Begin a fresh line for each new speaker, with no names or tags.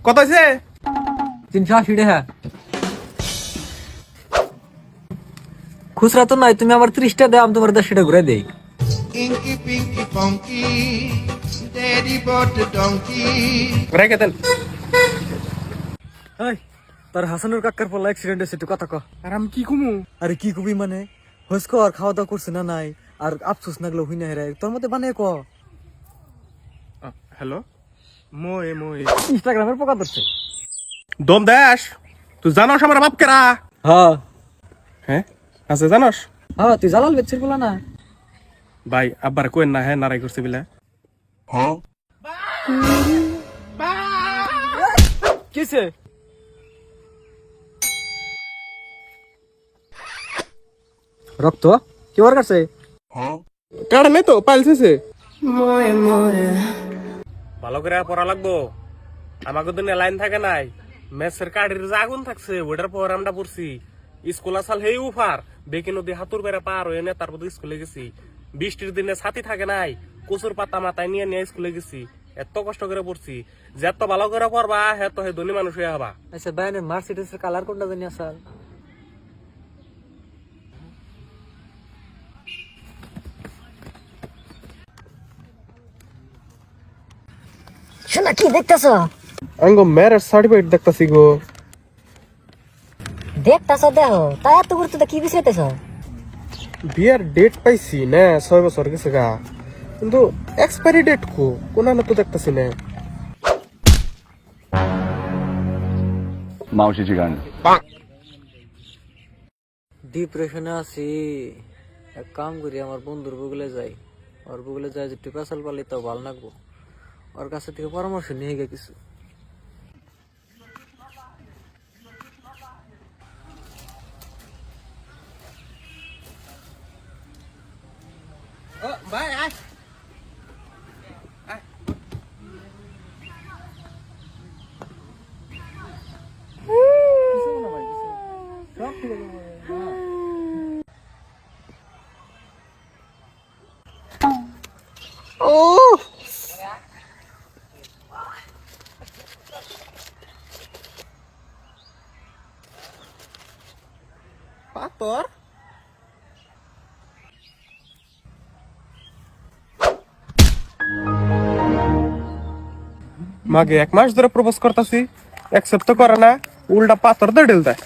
কত আছে?
380 টাকা। খুচরা তো নাই, তুমি আমার 30 টাকা দাও, আমি তোমার 10 টাকা ঘুরে দেই।
Inky Pinky Funky, Daddy bought the donkey.
রেখে দেন।
এই তোর হাসানুর কাকার পর অ্যাক্সিডেন্ট হয়েছে, তুই কথা ক।
আর আমি কি কমু?
আরে কি কবি মানে, হইস ক, আর খাওয়া দাওয়া করছে না নাই, আর আফসোস না গেলো হই না হেরে, তোর মধ্যে বানিয়ে ক।
হ্যালো, মই
ইনস্টাগ্রামের পোকা ধরছে।
দম দেশ, তুই জানোস আমার বাপ কেরা?
হ্যাঁ
হ্যাঁ আছে জানোস?
হ্যাঁ, তুই জালাল বেচছিস বলা না?
ভাই আব্বার কোয়েন না, হ্যাঁ নারাই করছে বিলে।
কিসে? রক্ত কি ওর কাছে?
কাড়ে নেই তো, পাইলছে। ভালো করে পড়া লাগবো, আমাকে তো লাইন থাকে নাই। মেসের কাঠের যে আগুন থাকছে ওটার পর আমরা পড়ছি। স্কুল আসাল হেই উফার বেকি নদী হাতুর বেড়া পার হয়ে নিয়ে তারপর স্কুলে গেছি। বৃষ্টির দিনে ছাতি থাকে নাই, কচুর পাতা মাথায় নিয়ে নিয়ে স্কুলে গেছি। এত কষ্ট করে পড়ছি, যে এত ভালো করে পড়বা হ্যাঁ তো হে ধনী মানুষ হয়ে হবা।
আচ্ছা বাইনের মার্সিডিসের কালার কোনটা জানি আসাল?
শোনা কি দেখতেছ?
আঙ্গো ম্যারেজ সার্টিফিকেট দেখতাছি গো।
দেখতেছ দেখো, তাই এত গুরুত্ব কি বিষয়তেছ?
বিয়ার ডেট পাইছি না 6 বছর গেছে গা, কিন্তু এক্সপায়ারি ডেট কোন তো দেখতাছি না।
मावशीची गाणं
ডিপ্রেশনে আছি, এক কাম করি, আমার বন্ধুর বগুলে যাই, ওর বগুলে যাই যে টিপাসাল পালি তো ভালো লাগবো, ওর কাছে থেকে পরামর্শ নিয়ে গে কিছু।
ভাই আয় পাতর। মাগে 1 মাস ধরে প্রপোজ করতেছি, অ্যাকসেপ্ট তো করে না, উল্টা পাথর দিয়ে ঢেল দেয়।